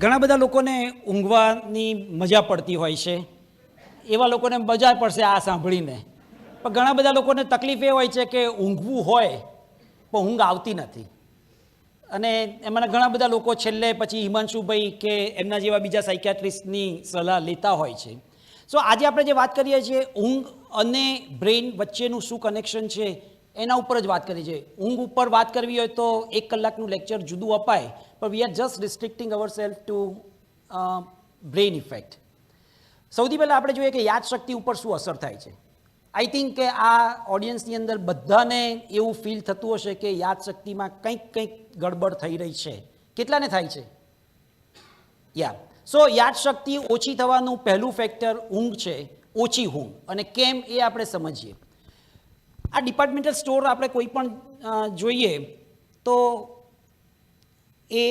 ઘણા બધા લોકોને ઊંઘવાની મજા પડતી હોય છે, એવા લોકોને મજા પડશે આ સાંભળીને. પણ ઘણા બધા લોકોને તકલીફ એ હોય છે કે ઊંઘવું હોય પણ ઊંઘ આવતી નથી. અને એમાંના ઘણા બધા લોકો છેલ્લે પછી હિમાંશુભાઈ કે એમના જેવા બીજા સાયકિયાટ્રિસ્ટની સલાહ લેતા હોય છે. સો આજે આપણે જે વાત કરીએ છીએ ઊંઘ અને બ્રેઇન વચ્ચેનું શું કનેક્શન છે એના ઉપર જ વાત કરી છે. ઊંઘ ઉપર વાત કરવી હોય તો 1 કલાકનું લેક્ચર જુદું અપાય, પણ we are just restricting our self to brain effect. સૌથી પહેલાં આપણે જોઈએ કે યાદશક્તિ ઉપર શું અસર થાય છે. આઈ થિંક કે આ ઓડિયન્સની અંદર બધાને એવું ફીલ થતું હશે કે યાદશક્તિમાં કંઈક ગડબડ થઈ રહી છે. કેટલાને થાય છે? સો યાદશક્તિ ઓછી થવાનું પહેલું ફેક્ટર ઊંઘ છે, ઓછી ઊંઘ. અને કેમ એ આપણે સમજીએ. આ ડિપાર્ટમેન્ટલ સ્ટોર આપણે કોઈ પણ જોઈએ તો એ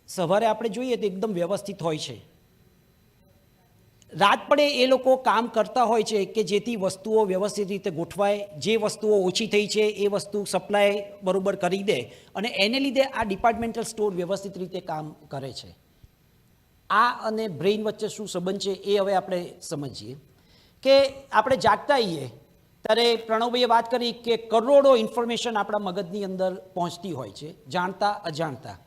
સવારે આપણે જોઈએ તો એકદમ વ્યવસ્થિત હોય છે. રાત પડે એ લોકો કામ કરતા હોય છે કે જેથી વસ્તુઓ વ્યવસ્થિત રીતે ગોઠવાય, જે વસ્તુઓ ઓછી થઈ છે એ વસ્તુ સપ્લાય બરાબર કરી દે, અને એને લીધે આ ડિપાર્ટમેન્ટલ સ્ટોર વ્યવસ્થિત રીતે કામ કરે છે. આ અને બ્રેઇન વચ્ચે શું સંબંધ છે એ હવે આપણે સમજીએ. કે આપણે જાગતા હોઈએ ત્યારે પ્રણવભાઈએ વાત કરી કે કરોડો ઇન્ફોર્મેશન આપણા મગજની અંદર પહોંચતી હોય છે, જાણતા અજાણતા.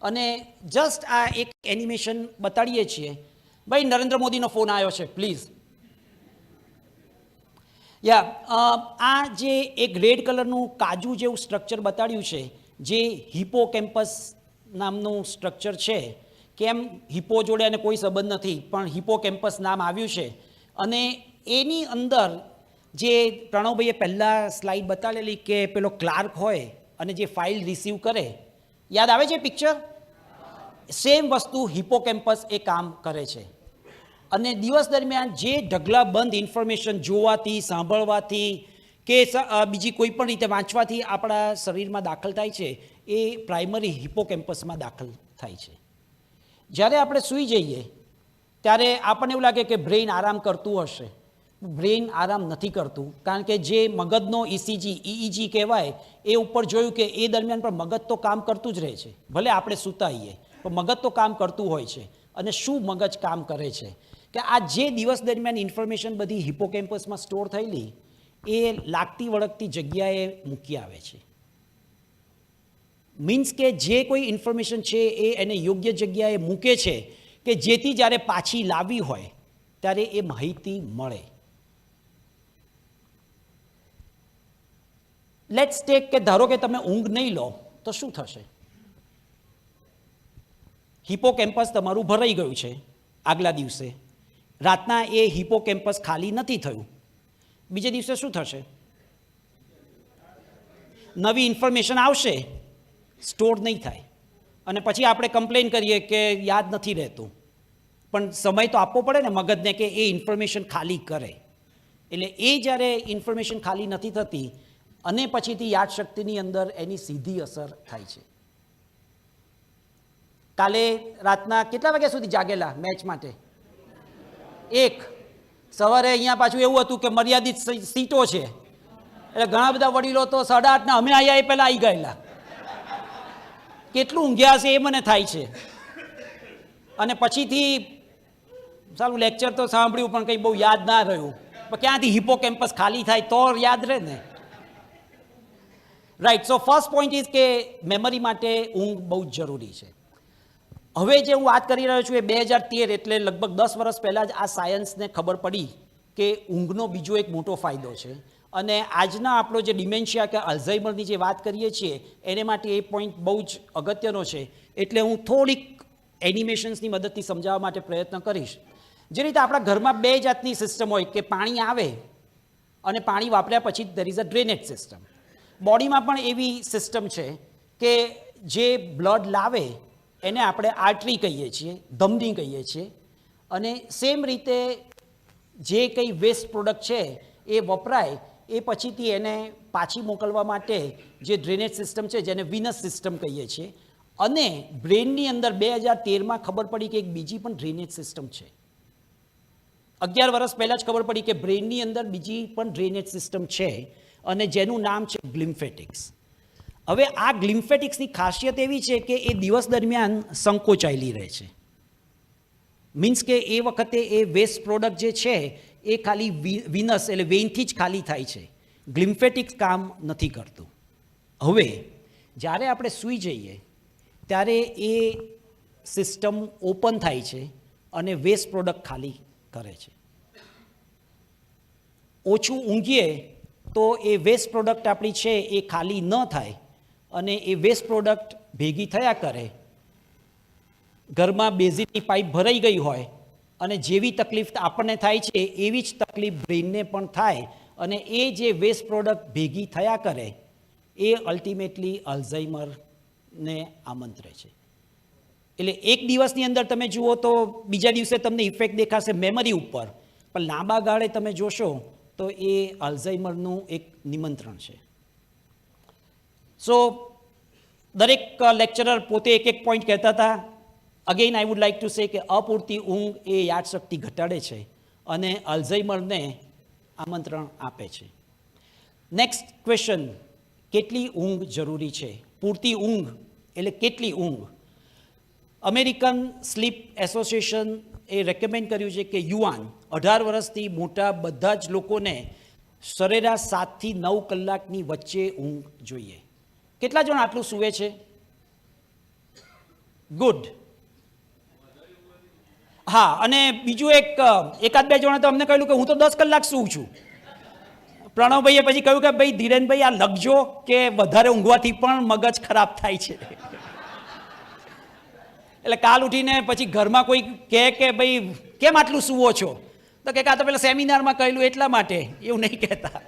અને જસ્ટ આ એક એનિમેશન બતાડીએ છીએ. ભાઈ, નરેન્દ્ર મોદીનો ફોન આવ્યો છે, પ્લીઝ. આ જે એક રેડ કલરનું કાજુ જેવું સ્ટ્રક્ચર બતાડ્યું છે, જે હિપોકેમ્પસ નામનું સ્ટ્રક્ચર છે. કેમ હિપો જોડે અને કોઈ સંબંધ નથી, પણ હિપોકેમ્પસ નામ આવ્યું છે. અને એની અંદર જે પ્રણવભાઈએ પહેલાં સ્લાઇડ બતાડેલી કે પેલો ક્લાર્ક હોય અને જે ફાઇલ રિસીવ કરે, યાદ આવે છે પિક્ચર? સેમ વસ્તુ હિપોકેમ્પસ એ કામ કરે છે. અને દિવસ દરમિયાન જે ઢગલાબંધ ઇન્ફોર્મેશન જોવાથી, સાંભળવાથી કે બીજી કોઈ પણ રીતે વાંચવાથી આપણા શરીરમાં દાખલ થાય છે, એ પ્રાઇમરી હિપોકેમ્પસમાં દાખલ થાય છે. જ્યારે આપણે સૂઈ જઈએ ત્યારે આપણને એવું લાગે કે બ્રેઇન આરામ કરતું હશે. બ્રેઇન આરામ નથી કરતું, કારણ કે જે મગજનો EEG કહેવાય એ ઉપર જોયું કે એ દરમિયાન પણ મગજ તો કામ કરતું જ રહે છે. ભલે આપણે સૂતા હોઈએ પણ મગજ તો કામ કરતું હોય છે. અને શું મગજ કામ કરે છે કે આ જે દિવસ દરમિયાન ઇન્ફોર્મેશન બધી હિપોકેમ્પસમાં સ્ટોર થયેલી એ લાગતી વળગતી જગ્યાએ મૂકી આવે છે. મીન્સ કે જે કોઈ ઇન્ફોર્મેશન છે એ એને યોગ્ય જગ્યાએ મૂકે છે કે જેથી જ્યારે પાછી લાવવી હોય ત્યારે એ માહિતી મળે. લેટ્સ ટેક કે ધારો કે તમે ઊંઘ નહીં લો તો શું થશે? હિપોકેમ્પસ તમારું ભરાઈ ગયું છે આગલા દિવસે, રાતના એ હિપોકેમ્પસ ખાલી નથી થયું. બીજે દિવસે શું થશે? નવી ઇન્ફોર્મેશન આવશે, સ્ટોર નહીં થાય, અને પછી આપણે કમ્પ્લેન કરીએ કે યાદ નથી રહેતું. પણ સમય તો આપવો પડે ને મગજને કે એ ઇન્ફોર્મેશન ખાલી કરે. એટલે એ જ્યારે ઇન્ફોર્મેશન ખાલી નથી થતી અને પછીથી યાદશક્તિની અંદર એની સીધી અસર થાય છે. કાલે રાતના કેટલા વાગ્યા સુધી જાગેલા મેચ માટે? 1. સવારે અહીંયા પાછું એવું હતું કે મર્યાદિત સીટો છે, એટલે ઘણા બધા વડીલો તો 8:30 અમે અહીંયા એ પહેલાં આવી ગયેલા. કેટલું ઊંઘ્યા છે એ મને થાય છે. અને પછીથી સારું લેક્ચર તો સાંભળ્યું પણ કંઈ બહુ યાદ ના રહ્યું. પણ ક્યાંથી હિપોકેમ્પસ ખાલી થાય તો યાદ રહે ને. Right. So first point is કે મેમરી માટે ઊંઘ બહુ જ જરૂરી છે. હવે જે હું વાત કરી રહ્યો છું એ 2013 એટલે લગભગ 10 વર્ષ પહેલાં જ આ સાયન્સને ખબર પડી કે ઊંઘનો બીજો એક મોટો ફાયદો છે. અને આજના આપણો જે ડિમેન્શિયા કે અલ્ઝાઇમરની જે વાત કરીએ છીએ એને માટે એ પોઈન્ટ બહુ જ અગત્યનો છે. એટલે હું થોડીક એનિમેશન્સની મદદથી સમજાવવા માટે પ્રયત્ન કરીશ. જે રીતે આપણા ઘરમાં 2 જાતની સિસ્ટમ હોય કે પાણી આવે અને પાણી વાપર્યા પછી there is a drainage system. બોડીમાં પણ એવી સિસ્ટમ છે કે જે બ્લડ લાવે એને આપણે આર્ટરી કહીએ છીએ, ધમની કહીએ છીએ. અને સેમ રીતે જે કંઈ વેસ્ટ પ્રોડક્ટ છે એ વપરાય એ પછીથી એને પાછી મોકલવા માટે જે ડ્રેનેજ સિસ્ટમ છે જેને વિનસ સિસ્ટમ કહીએ છીએ. અને બ્રેઇનની અંદર 2013માં ખબર પડી કે એક બીજી પણ ડ્રેનેજ સિસ્ટમ છે. 11 વર્ષ પહેલાં જ ખબર પડી કે બ્રેઇનની અંદર બીજી પણ ડ્રેનેજ સિસ્ટમ છે અને જેનું નામ છે ગ્લિમ્ફેટિક્સ. હવે આ ગ્લિમ્ફેટિક્સની ખાસિયત એવી છે કે એ દિવસ દરમિયાન સંકોચાયેલી રહે છે. મીન્સ કે એ વખતે એ વેસ્ટ પ્રોડક્ટ જે છે એ ખાલી વિનસ એટલે વેઇનથી જ ખાલી થાય છે, ગ્લિમ્ફેટિક કામ નથી કરતું. હવે જ્યારે આપણે સૂઈ જઈએ ત્યારે એ સિસ્ટમ ઓપન થાય છે અને વેસ્ટ પ્રોડક્ટ ખાલી કરે છે. ઓછું ઊંઘીએ તો એ વેસ્ટ પ્રોડક્ટ આપણી છે એ ખાલી ન થાય અને એ વેસ્ટ પ્રોડક્ટ ભેગી થયા કરે. ઘરમાં બેઝિનની પાઇપ ભરાઈ ગઈ હોય અને જેવી તકલીફ આપણને થાય છે એવી જ તકલીફ બ્રેઇનને પણ થાય અને એ જે વેસ્ટ પ્રોડક્ટ ભેગી થયા કરે એ અલ્ટિમેટલી અલ્ઝાઇમરને આમંત્રે છે. એટલે એક દિવસની અંદર તમે જુઓ તો બીજા દિવસે તમને ઇફેક્ટ દેખાશે મેમરી ઉપર, પણ લાંબા ગાળે તમે જોશો તો એ અલ્ઝાઇમરનું એક નિમંત્રણ છે. સો દરેક લેક્ચરર પોતે એક એક પોઈન્ટ કહેતા હતા. Again I would like to say કે અપૂરતી ઊંઘ એ યાદશક્તિ ઘટાડે છે અને અલ્ઝાઇમરને આમંત્રણ આપે છે. નેક્સ્ટ ક્વેશ્ચન, કેટલી ઊંઘ જરૂરી છે? પૂરતી ઊંઘ એટલે કેટલી ઊંઘ? અમેરિકન સ્લીપ એસોસિએશન એ રેકમેન્ડ કર્યું છે કે યુવાન 18 વર્ષથી મોટા બધા જ લોકોને સરેરાશ 7 થી 9 કલાકની વચ્ચે ઊંઘ જોઈએ. કેટલા જણ આટલું સૂવે છે? ગુડ. હા, અને બીજું એકાદ બે જણે તો અમને કહ્યું કે હું તો 10 કલાક સૂવું છું. પ્રણવભાઈએ પછી કહ્યું કે ભાઈ ધીરેનભાઈ આ લખજો કે વધારે ઊંઘવાથી પણ મગજ ખરાબ થાય છે. એટલે કાલ ઉઠીને પછી ઘરમાં કોઈ કહે કે ભાઈ કેમ આટલું સૂવો છો, તો કે આ તો પેલા સેમિનારમાં કહેલું એટલા માટે, એવું નહીં કહેતા.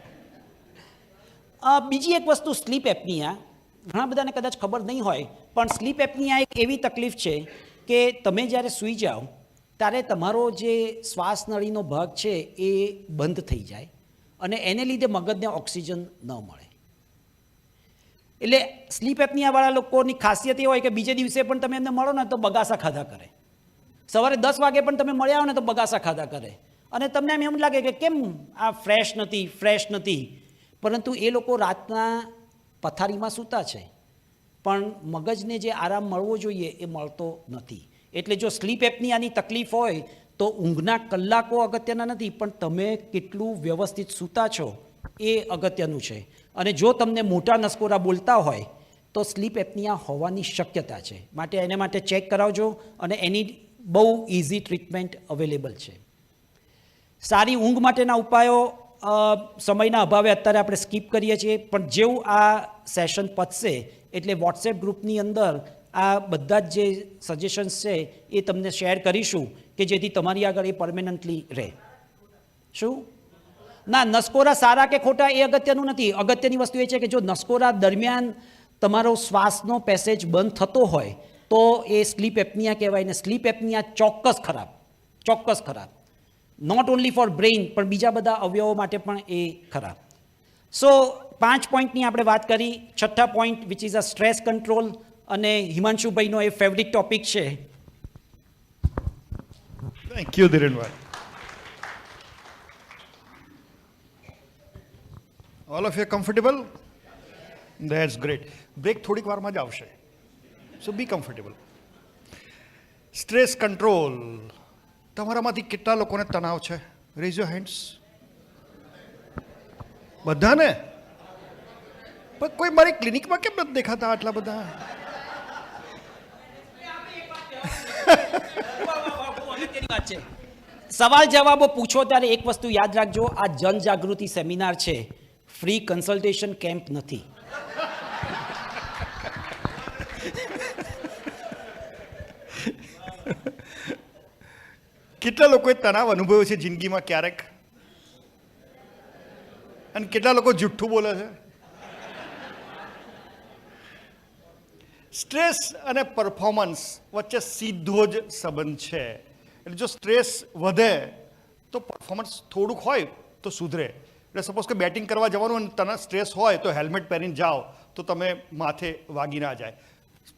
બીજી એક વસ્તુ સ્લીપ એપનિયા, ઘણા બધાને કદાચ ખબર નહીં હોય પણ સ્લીપ એપનિયા એક એવી તકલીફ છે કે તમે જ્યારે સૂઈ જાઓ ત્યારે તમારો જે શ્વાસ નળીનો ભાગ છે એ બંધ થઈ જાય અને એને લીધે મગજને ઓક્સિજન ન મળે. એટલે સ્લીપ એપનિયાવાળા લોકોની ખાસિયત એ હોય કે બીજે દિવસે પણ તમે એમને મળો ને તો બગાસા ખાધા કરે, સવારે 10 વાગે પણ તમે મળ્યા હો ને તો બગાસા ખાધા કરે અને તમને એમ લાગે કે કેમ આ ફ્રેશ નથી. પરંતુ એ લોકો રાતના પથારીમાં સૂતા છે પણ મગજને જે આરામ મળવો જોઈએ એ મળતો નથી. એટલે જો સ્લીપ એપનિયાની તકલીફ હોય તો ઊંઘના કલાકો અગત્યના નથી, પણ તમે કેટલું વ્યવસ્થિત સૂતા છો એ અગત્યનું છે. અને જો તમને મોટા નસકોરા બોલતા હોય તો સ્લીપ એપનિયા હોવાની શક્યતા છે, માટે એને માટે ચેક કરાવજો અને એની બહુ ઇઝી ટ્રીટમેન્ટ અવેલેબલ છે. સારી ઊંઘ માટેના ઉપાયો સમયના અભાવે અત્યારે આપણે સ્કીપ કરીએ છીએ, પણ જેવું આ સેશન પતશે એટલે વોટ્સએપ ગ્રુપની અંદર આ બધા જ જે સજેશન્સ છે એ તમને શેર કરીશું કે જેથી તમારી આગળ એ પરમેનન્ટલી રહે. શું ના, નસકોરા સારા કે ખોટા એ અગત્યનું નથી. અગત્યની વસ્તુ એ છે કે જો નસકોરા દરમિયાન તમારો શ્વાસનો પેસેજ બંધ થતો હોય તો એ સ્લીપ એપનિયા કહેવાય ને સ્લીપ એપનિયા ચોક્કસ ખરાબ. નોટ ઓનલી ફોર બ્રેઇન પણ બીજા બધા અવયવો માટે પણ એ ખરાબ. સો 5 પોઈન્ટની આપણે વાત કરી. છઠ્ઠા point which is a stress control, અને હિમાંશુભાઈનો એ ફેવરિટ ટોપિક છે. Thank you Dhirenbhai. All of you comfortable? That's great. Break થોડીક વારમાં જ આવશે, so be comfortable. Stress control, તમારામાંથી કેટલા લોકોને તણાવ છે? Raise your hands. બધાને? પણ કોઈ મારી ક્લિનિકમાં કેમ નથી દેખાતા આટલા બધા? સવાલ જવાબો પૂછો ત્યારે એક વસ્તુ યાદ રાખજો, આ જનજાગૃતિ સેમિનાર છે, ફ્રી કન્સલ્ટેશન કેમ્પ નથી. કેટલા લોકોએ તણાવ અનુભવ્યો છે જિંદગીમાં ક્યારેક? અને કેટલા લોકો જુઠ્ઠું બોલે છે? સ્ટ્રેસ અને પરફોર્મન્સ વચ્ચે સીધો જ સંબંધ છે. એટલે જો સ્ટ્રેસ વધે તો પરફોર્મન્સ થોડુંક હોય તો સુધરે. એટલે સપોઝ કે બેટિંગ કરવા જવાનું અને તને સ્ટ્રેસ હોય તો હેલ્મેટ પહેરીને જાઓ તો તમે માથે વાગી ના જાય.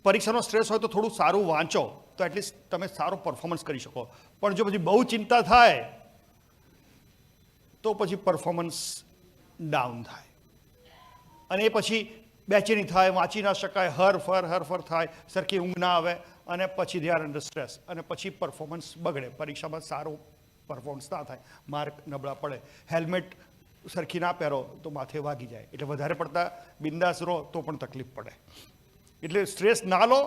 પરીક્ષાનો સ્ટ્રેસ હોય તો થોડું સારું વાંચો તો એટલીસ્ટ તમે સારો પરફોર્મન્સ કરી શકો. પણ જો પછી બહુ ચિંતા થાય તો પછી પરફોર્મન્સ ડાઉન થાય અને એ પછી બેચેની થાય, વાંચી ના શકાય, હરફર થાય, સરખી ઊંઘ ના આવે અને પછી દે આર અંડર સ્ટ્રેસ, અને પછી પરફોર્મન્સ બગડે, પરીક્ષામાં સારું પરફોર્મન્સ ના થાય, માર્ક નબળા પડે. હેલ્મેટ સરખી ના પહેરો તો માથે વાગી જાય, એટલે વધારે પડતા બિંદાસ રહો તો પણ તકલીફ પડે. એટલે સ્ટ્રેસ ના લો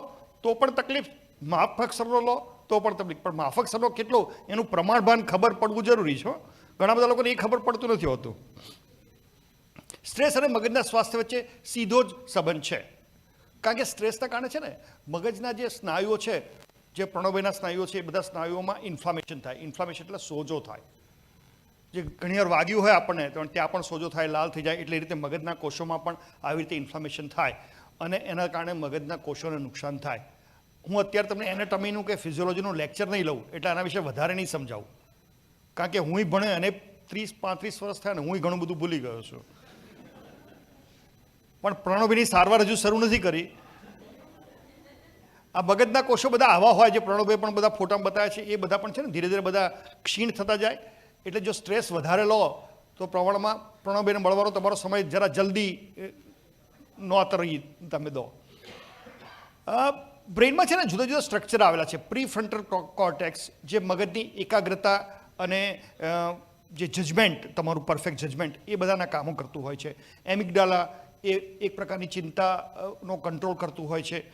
તો પણ તકલીફ, માફક સરો લો તો પણ તકલીફ. પણ માફક સરો કેટલો એનું પ્રમાણભાન ખબર પડવું જરૂરી છે. ઘણા બધા લોકોને એ ખબર પડતું નથી હોતું. સ્ટ્રેસ અને મગજના સ્વાસ્થ્ય વચ્ચે સીધો જ સંબંધ છે. કારણ કે સ્ટ્રેસના કારણે છે ને મગજના જે સ્નાયુઓ છે, જે પ્રણવયના સ્નાયુઓ છે, એ બધા સ્નાયુઓમાં ઇન્ફ્લામેશન થાય. ઇન્ફ્લામેશન એટલે સોજો થાય. જે ઘણીવાર વાગ્યું હોય આપણને તો ત્યાં પણ સોજો થાય, લાલ થઈ જાય. એટલે એ રીતે મગજના કોષોમાં પણ આવી રીતે ઇન્ફ્લામેશન થાય અને એના કારણે મગજના કોષોને નુકસાન થાય. હું અત્યારે તમને એનાટોમીનું કે ફિઝિયોલોજીનું લેક્ચર નહીં લઉં, એટલે આના વિશે વધારે નહીં સમજાવું. કારણ કે હું ભણે અને 30-35 વર્ષ થયા ને હું ઘણું બધું ભૂલી ગયો છું. પણ પ્રણવભાઈની સારવાર હજુ શરૂ નથી કરી. આ મગજના કોષો બધા આવા હોય, જે પ્રણવભાઈ પણ બધા ફોટામાં બતાવ્યા છે, એ બધા પણ છે ને ધીરે ધીરે બધા ક્ષીણ થતા જાય. એટલે જો સ્ટ્રેસ વધારે લો તો પ્રમાણમાં પ્રણવભાઈને મળવાનો તમારો સમય જરા જલ્દી નોતરી તમે દો. બ્રેઇનમાં છે ને જુદા જુદા સ્ટ્રક્ચર આવેલા છે. પ્રીફ્રન્ટલ કોર્ટેક્સ જે મગજની એકાગ્રતા અને જે જજમેન્ટ, તમારું પરફેક્ટ જજમેન્ટ, એ બધાના કામો કરતું હોય છે. એમિગડાલા એ એક પ્રકારની ચિંતાનો કંટ્રોલ કરતું હોય છે.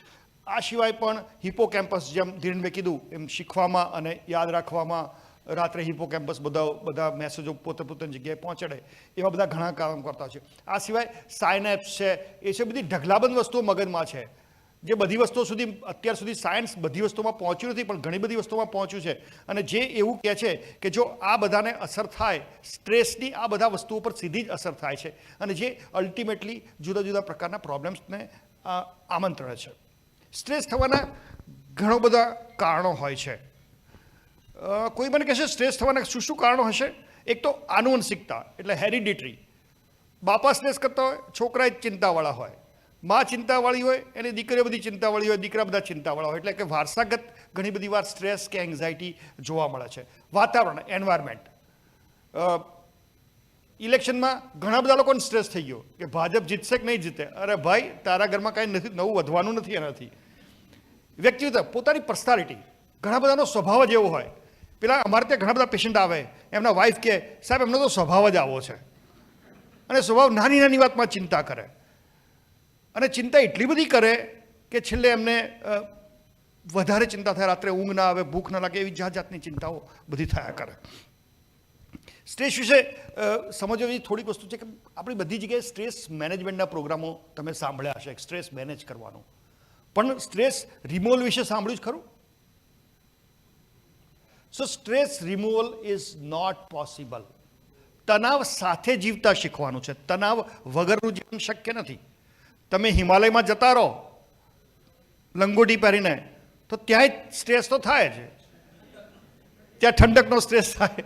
આ સિવાય પણ હિપોકેમ્પસ, જેમ ધીરેનભાઈ કીધું એમ શીખવામાં અને યાદ રાખવામાં રાત્રે હિપોકેમ્પસ બધા મેસેજો પોતાની જગ્યાએ પહોંચાડે, એવા બધા ઘણા કામ કરતા હોય છે. આ સિવાય સાયનેપ્સ છે, એ છે બધી ઢગલાબંધ વસ્તુઓ મગજમાં છે, જે બધી વસ્તુઓ સુધી અત્યાર સુધી સાયન્સ બધી વસ્તુમાં પહોંચ્યું નથી, પણ ઘણી બધી વસ્તુમાં પહોંચ્યું છે. અને જે એવું કહે છે કે જો આ બધાને અસર થાય, સ્ટ્રેસની આ બધા વસ્તુઓ પર સીધી જ અસર થાય છે, અને જે અલ્ટિમેટલી જુદા જુદા પ્રકારના પ્રોબ્લેમ્સને આમંત્રણ છે. સ્ટ્રેસ થવાના ઘણા બધા કારણો હોય છે. કોઈ મને કહેશે સ્ટ્રેસ થવાના શું શું કારણો હશે? એક તો આનુવંશિકતા, એટલે હેરિડિટરી. બાપા સ્ટ્રેસ કરતા હોય, છોકરા જ ચિંતાવાળા હોય. માં ચિંતાવાળી હોય, એની દીકરીઓ બધી ચિંતાવાળી હોય, દીકરા બધા ચિંતાવાળા હોય. એટલે કે વારસાગત ઘણી બધી વાર સ્ટ્રેસ કે એન્ઝાયટી જોવા મળે છે. વાતાવરણ, એન્વાયરમેન્ટ. ઇલેક્શનમાં ઘણા બધા લોકોને સ્ટ્રેસ થઈ ગયો કે ભાજપ જીતશે કે નહીં જીતે. અરે ભાઈ, તારા ઘરમાં કાંઈ નથી નવું વધવાનું નથી એનાથી. વ્યક્તિત્વ, પોતાની પર્સનાલિટી, ઘણા બધાનો સ્વભાવ જ એવો હોય. પેલા અમારે ત્યાં ઘણા બધા પેશન્ટ આવે, એમના વાઈફ કહે સાહેબ એમનો તો સ્વભાવ જ આવો છે, અને સ્વભાવ નાની નાની વાતમાં ચિંતા કરે, અને ચિંતા એટલી બધી કરે કે છેલ્લે એમને વધારે ચિંતા થાય, રાત્રે ઊંઘ ના આવે, ભૂખ ના લાગે, એવી જાત જાતની ચિંતાઓ બધી થયા કરે. સ્ટ્રેસ વિશે સમજવાની થોડીક વસ્તુ છે કે આપણી બધી જગ્યાએ સ્ટ્રેસ મેનેજમેન્ટના પ્રોગ્રામો તમે સાંભળ્યા હશે, સ્ટ્રેસ મેનેજ કરવાનું. પણ સ્ટ્રેસ રિમૂવલ વિશે સાંભળ્યું જ ખરું? So stress removal is not possible. તણાવ સાથે જીવતા શીખવાનું છે. તણાવ વગરનું જીવન શક્ય નથી. તમે હિમાલયમાં જતા રહો લંગોટી પહેરીને તો ત્યાંય સ્ટ્રેસ તો થાય જ. ત્યાં ઠંડકનો સ્ટ્રેસ થાય,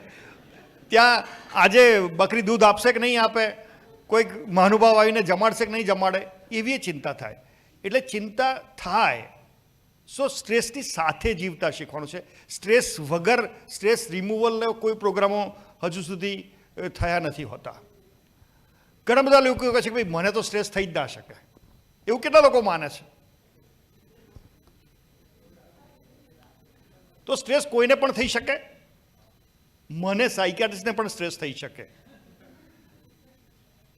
ત્યાં આજે બકરી દૂધ આપશે કે નહીં આપે, કોઈક મહાનુભાવ આવીને જમાડશે કે નહીં જમાડે, એવી ચિંતા થાય. એટલે ચિંતા થાય. સો સ્ટ્રેસની સાથે જીવતા શીખવાનું છે. સ્ટ્રેસ વગર સ્ટ્રેસ રિમૂવલના કોઈ પ્રોગ્રામો હજુ સુધી થયા નથી હોતા. ઘણા બધા લોકો કહે છે કે ભાઈ મને તો સ્ટ્રેસ થઈ જ ના શકે. એવું કેટલા લોકો માને છે? તો સ્ટ્રેસ કોઈને પણ થઈ શકે. મને સાયકિયાટ્રિસ્ટને પણ સ્ટ્રેસ થઈ શકે.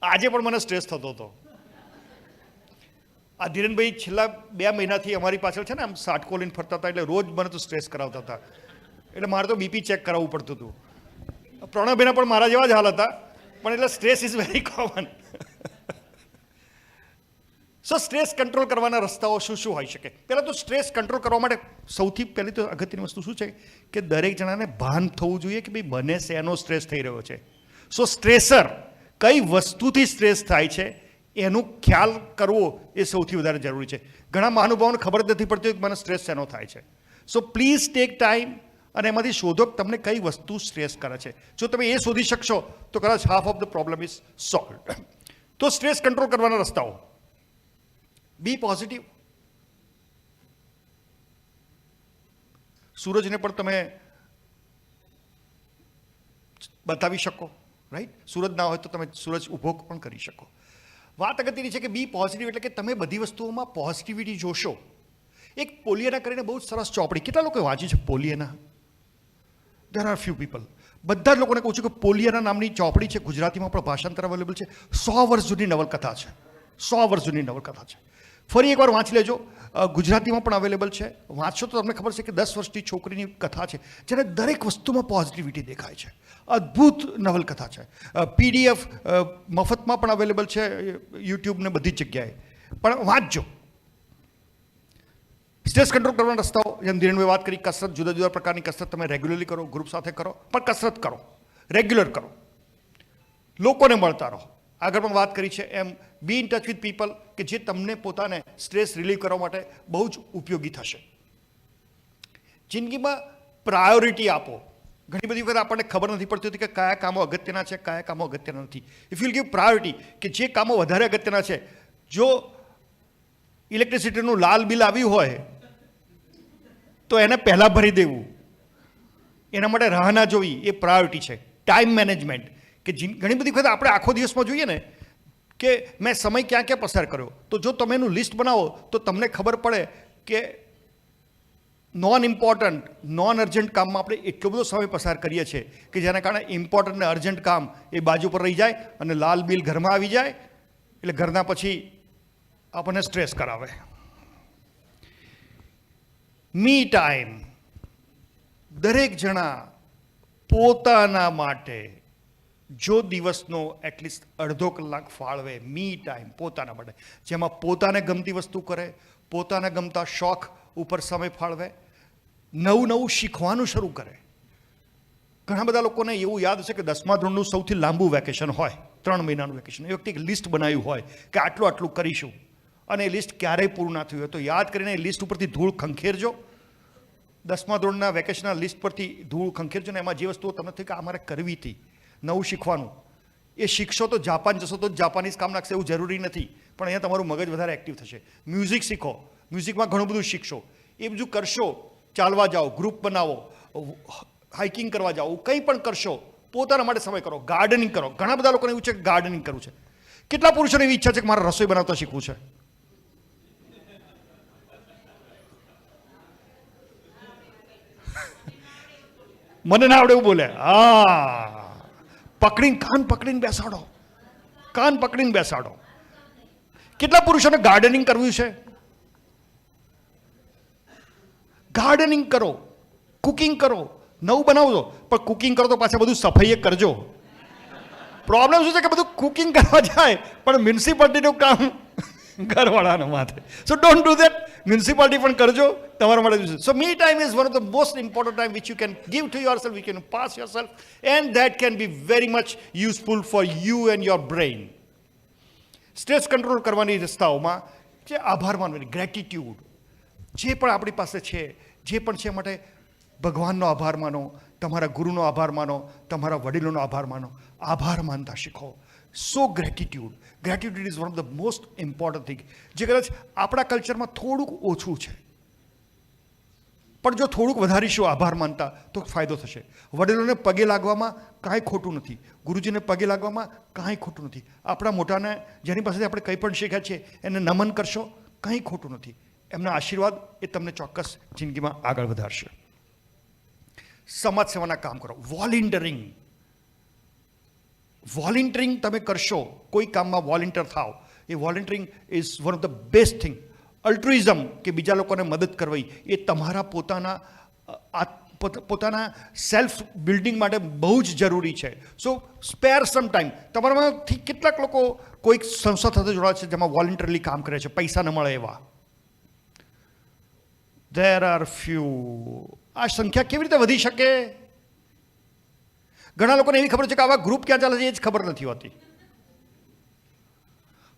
આજે પણ મને સ્ટ્રેસ થતો હતો. આ ધીરેનભાઈ છેલ્લા 2 મહિનાથી અમારી પાછળ છે ને આમ સાટકો લઈને ફરતા હતા, એટલે રોજ મને તો સ્ટ્રેસ કરાવતા હતા. એટલે મારે તો બીપી ચેક કરાવવું પડતું હતું. પ્રણવભાઈના પણ મારા જેવા જ હાલ હતા, પણ એટલે stress is very common. So stress control કરવાના રસ્તાઓ શું શું હોઈ શકે? પહેલાં તો સ્ટ્રેસ કંટ્રોલ કરવા માટે સૌથી પહેલી તો અગત્યની વસ્તુ શું છે કે દરેક જણાને ભાન થવું જોઈએ કે ભાઈ મને શેનો સ્ટ્રેસ થઈ રહ્યો છે. સો સ્ટ્રેસર કઈ વસ્તુથી સ્ટ્રેસ થાય છે એનું ખ્યાલ કરવો એ સૌથી વધારે જરૂરી છે. ઘણા મહાનુભાવોને ખબર જ નથી પડતી કે મને સ્ટ્રેસ શેનો થાય છે. સો પ્લીઝ ટેક ટાઈમ અને એમાંથી શોધો કે તમને કઈ વસ્તુ સ્ટ્રેસ કરે છે. જો તમે એ શોધી શકશો તો કદાચ half of the problem is solve. તો સ્ટ્રેસ કંટ્રોલ કરવાના રસ્તાઓ: બી પોઝિટિવ. સૂરજને પણ તમે બતાવી શકો, રાઈટ? સૂરજ ના હોય તો તમે સૂરજ ઊભો પણ કરી શકો. વાત અગત્યની છે કે બી પોઝિટિવ એટલે કે તમે બધી વસ્તુઓમાં પોઝિટિવિટી જોશો. એક પોલિયાના કરીને બહુ જ સરસ ચોપડી, કેટલા લોકોએ વાંચી છે Pollyanna? There are few people. બધા જ લોકોને કહું છું કે પોલિયાના નામની ચોપડી છે, ગુજરાતીમાં પણ ભાષાંતર અવેલેબલ છે. 100 વર્ષ જૂની નવલકથા છે, 100 વર્ષ જૂની નવલકથા છે. ફરી એકવાર વાંચી લેજો, ગુજરાતીમાં પણ અવેલેબલ છે. વાંચશો તો તમને ખબર છે કે 10 વર્ષની છોકરીની કથા છે જેને દરેક વસ્તુમાં પોઝિટિવિટી દેખાય છે. અદ્ભુત નવલકથા છે. PDF મફતમાં પણ અવેલેબલ છે યુટ્યુબ ને બધી જ જગ્યાએ. પણ વાંચજો. સ્ટ્રેસ કંટ્રોલ કરવાના રસ્તાઓ, જેમ ધીરેનભાઈ વાત કરી, કસરત, જુદા જુદા પ્રકારની કસરત તમે રેગ્યુલરલી કરો, ગ્રુપ સાથે કરો, પણ કસરત કરો, રેગ્યુલર કરો, લોકોને મળતા રહો. આગળ પણ વાત કરી છે એમ be in touch with people કે જે તમને પોતાને સ્ટ્રેસ રિલીવ કરવા માટે બહુ જ ઉપયોગી થશે. જિંદગીમાં પ્રાયોરિટી આપો. ઘણી બધી વખત આપણને ખબર નથી પડતી હોતી કે કયા કામો અગત્યના છે, કયા કામો અગત્યના નથી. ઇફ યુ ગીવ પ્રાયોરિટી, કે જે કામો વધારે અગત્યના છે, જો ઇલેક્ટ્રિસિટીનું લાલ બિલ આવ્યું હોય તો એને પહેલાં ભરી દેવું, એના માટે રાહ ના જોવી, એ પ્રાયોરિટી છે. ટાઈમ મેનેજમેન્ટ, કે ઘણી બધી વખત આપણે આખો દિવસમાં જોઈએ ને કે મેં સમય ક્યાં ક્યાં પસાર કર્યો, તો જો તમે એનું લિસ્ટ બનાવો તો તમને ખબર પડે કે નોન ઇમ્પોર્ટન્ટ, નોન અર્જન્ટ કામમાં આપણે એટલો બધો સમય પસાર કરીએ છીએ કે જેના કારણે ઇમ્પોર્ટન્ટ ને અર્જન્ટ કામ એ બાજુ પર રહી જાય અને લાલ બિલ ઘરમાં આવી જાય, એટલે ઘરના પછી આપણને સ્ટ્રેસ કરાવે. મી ટાઈમ, દરેક જણા પોતાના માટે જો દિવસનો એટલીસ્ટ અડધો કલાક ફાળવે, મી ટાઈમ પોતાના માટે, જેમાં પોતાને ગમતી વસ્તુ કરે, પોતાને ગમતા શોખ ઉપર સમય ફાળવે, નવું નવું શીખવાનું શરૂ કરે. ઘણા બધા લોકોને એવું યાદ છે કે 10મા ધોરણનું સૌથી લાંબુ વેકેશન હોય, 3 મહિનાનું વેકેશન, એ વખતે એક લિસ્ટ બનાવ્યું હોય કે આટલું આટલું કરીશું, અને એ લિસ્ટ ક્યારેય પૂરું ના થયું હોય તો યાદ કરીને એ લિસ્ટ ઉપરથી ધૂળ ખંખેરજો. 10મા ધોરણના વેકેશનના લિસ્ટ પરથી ધૂળ ખંખેરજો ને એમાં જે વસ્તુઓ તમને થઈ કે આ મારે કરવી હતી, નવું શીખવાનું, એ શીખશો તો જાપાન જશો તો જાપાનીઝ કામ લાગશે એવું જરૂરી નથી, પણ અહીંયા તમારું મગજ વધારે એક્ટિવ થશે. મ્યુઝિક શીખો, મ્યુઝિકમાં ઘણું બધું શીખશો. એ બધું કરશો, ચાલવા જાઓ, ગ્રુપ બનાવો, હાઇકિંગ કરવા જાઓ, કંઈ પણ કરશો, પોતાના માટે સમય કરો. ગાર્ડનિંગ કરો. ઘણા બધા લોકોને એવું છે કે ગાર્ડનિંગ કરવું છે. કેટલા પુરુષોને એવી ઈચ્છા છે કે મારે રસોઈ બનાવતા શીખવું છે? મને ના આવડે એવું બોલે. હા, પકડીને કાન પકડીને બેસાડો, કાન પકડીને બેસાડો. કેટલા પુરુષોને ગાર્ડનિંગ કરવું છે? ગાર્ડનિંગ કરો, કુકિંગ કરો, નવું બનાવજો, પણ કુકિંગ કરો તો પાછા બધું સફાઈ કરજો. પ્રોબ્લેમ શું છે કે બધું કુકિંગ કરવા જાય પણ મ્યુનિસિપાલિટીનું કામ ઘરવાળાના માથે. So don't do that. મ્યુનિસિપાલિટી પણ કરજો તમારા માટે. So me time is one of the most important time which you can give to your self, you can pass your self, and that can be very much useful for you and your brain. Stress control કરવાની રસ્તાઓમાં જે આભાર માનવાની, gratitude, જે પણ આપણી પાસે છે, જે પણ છે માટે ભગવાનનો આભાર માનો, તમારા ગુરુનો આભાર માનો, તમારા વડીલોનો આભાર માનો. આભાર માનતા શીખો. So gratitude. Gratitude is one of the most important thing, જે કદાચ આપણા કલ્ચરમાં થોડુંક ઓછું છે, પણ જો થોડુંક વધારીશું આભાર માનતા તો ફાયદો થશે. વડીલોને પગે લાગવામાં કાંઈ ખોટું નથી, ગુરુજીને પગે લાગવામાં કાંઈ ખોટું નથી. આપણા મોટાને જેની પાસેથી આપણે કંઈ પણ શીખ્યા છીએ એને નમન કરશો, કંઈ ખોટું નથી. એમના આશીર્વાદ એ તમને ચોક્કસ જિંદગીમાં આગળ વધારશે. સમાજ સેવાના કામ કરો. વોલેન્ટિયરિંગ, વોલેન્ટિયરિંગ તમે કરશો, કોઈ કામમાં વોલેન્ટિયર થાવ, એ volunteering is one of the best thing. Altruism, કે બીજા લોકોને મદદ કરવી, એ તમારા પોતાના સેલ્ફ બિલ્ડિંગ માટે બહુ જ જરૂરી છે. સો સ્પેર સમ ટાઈમ. તમારામાંથી કેટલાક લોકો કોઈક સંસ્થા સાથે જોડાયા છે જેમાં વોલેન્ટિયરલી કામ કરે છે, પૈસા ન મળે એવા? There are few. આ સંખ્યા કેવી રીતે વધી શકે? ઘણા લોકોને એવી ખબર છે કે આવા ગ્રુપ ક્યાં ચાલે છે એ જ ખબર નથી હોતી.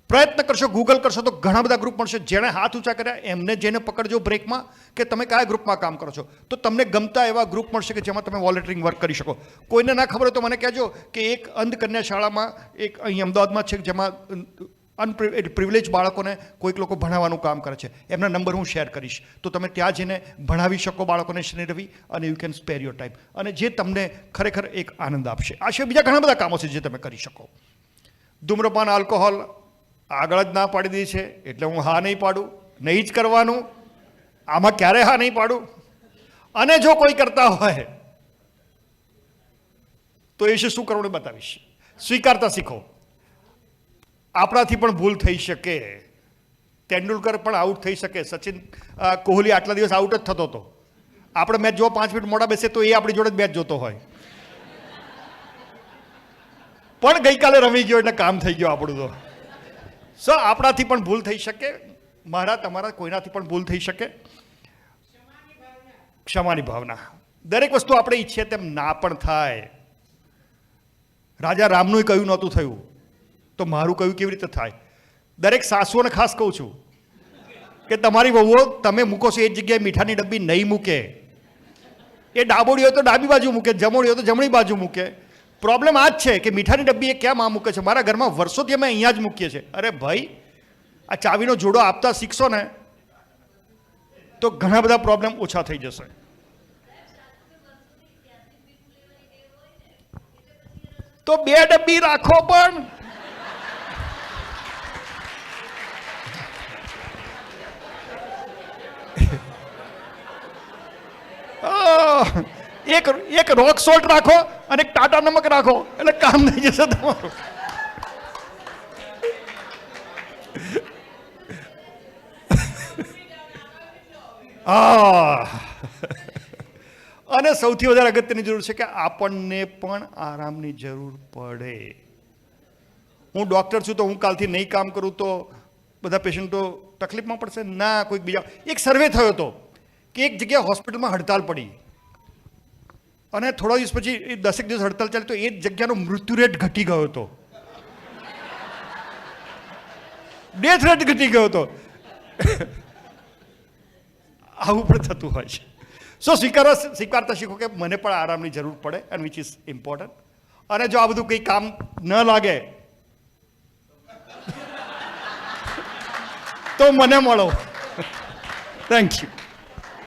પ્રયત્ન કરશો, ગૂગલ કરશો તો ઘણા બધા ગ્રુપ મળશે. જેણે હાથ ઊંચા કર્યા એમને જેને પકડજો બ્રેકમાં કે તમે કયા ગ્રુપમાં કામ કરો છો, તો તમને ગમતા એવા ગ્રુપ મળશે કે જેમાં તમે વોલેન્ટિયરિંગ વર્ક કરી શકો. કોઈને ના ખબર હોય તો મને કહેજો કે એક અંધ કન્યા શાળામાં, એક અહીં અમદાવાદમાં છે જેમાં પ્રિવિલેજ બાળકોને કોઈક લોકો ભણાવવાનું કામ કરે છે. એમના નંબર હું શેર કરીશ, તો તમે ત્યાં જઈને ભણાવી શકો બાળકોને શનિ રવિ, અને you can spare your time, અને જે તમને ખરેખર એક આનંદ આપશે. આ સિવાય બીજા ઘણા બધા કામો છે જે તમે કરી શકો. ધૂમ્રપાન, આલ્કોહોલ આગળ જ ના પાડી દીધી છે એટલે હું હા નહીં પાડું, નહીં જ કરવાનું. આમાં ક્યારે હા નહીં પાડું. અને જો કોઈ કરતા હોય તો એ વિશે શું કરવું એ બતાવીશ. સ્વીકારતા શીખો. આપણાથી પણ ભૂલ થઈ શકે. તેંડુલકર પણ આઉટ થઈ શકે. સચિન કોહલી આટલા દિવસ આઉટ જ થતો હતો. આપણે મેચ જોવા 5 મિનિટ મોડા બેસે તો એ આપણી જોડે જ મેચ જોતો હોય. પણ ગઈકાલે રમી ગયો એટલે કામ થઈ ગયો આપણું. તો સો આપણાથી પણ ભૂલ થઈ શકે. મારા તમારા કોઈનાથી પણ ભૂલ થઈ શકે. ક્ષમાની ભાવના. દરેક વસ્તુ આપણે ઈચ્છીએ તેમ ના પણ થાય. રાજા રામનું કહ્યું નહોતું થયું તો મારું કહ્યું કેવી રીતે થાય. દરેક સાસુઓને ખાસ કહું છું કે તમારી વહુઓ તમે મૂકો છો એ જગ્યાએ મીઠાની ડબ્બી નહીં મૂકે. એ ડાબોડી હોય તો ડાબી બાજુ મૂકે, જમોડી હોય તો જમણી બાજુ મૂકે. પ્રોબ્લેમ આ જ છે કે મીઠાની ડબ્બી એ કેમ આ મૂકે છે. મારા ઘરમાં વર્ષોથી અમે અહીંયા જ મૂકીએ છીએ. અરે ભાઈ, આ ચાવીનો જોડો આપતા શીખશો ને તો ઘણા બધા પ્રોબ્લેમ ઓછા થઈ જશે. તો 2 ડબ્બી રાખો. પણ એક રોક સોલ્ટ રાખો અને એક ટાટા નમક રાખો એટલે કામ થઈ જશે તમારું. અને સૌથી વધારે અગત્યની જરૂર છે કે આપણને પણ આરામની જરૂર પડે. હું ડૉક્ટર છું તો હું કાલથી નહીં કામ કરું તો બધા પેશન્ટો તકલીફમાં પડશે ના. કોઈક બીજા એક સર્વે થયો હતો કે એક જગ્યાએ હોસ્પિટલમાં હડતાલ પડી અને થોડા દિવસ પછી 10 દિવસ હડતાલ ચાલી તો એ જગ્યાનો મૃત્યુ રેટ ઘટી ગયો હતો. ડેથ રેટ ઘટી ગયો હતો. આવું પણ થતું હોય છે. સો સ્વીકારતા શીખો કે મને પણ આરામની જરૂર પડે એન્ડ વિચ ઇઝ ઇમ્પોર્ટન્ટ. અને જો આ બધું કંઈ કામ ન લાગે તો મને મળો. Thank you.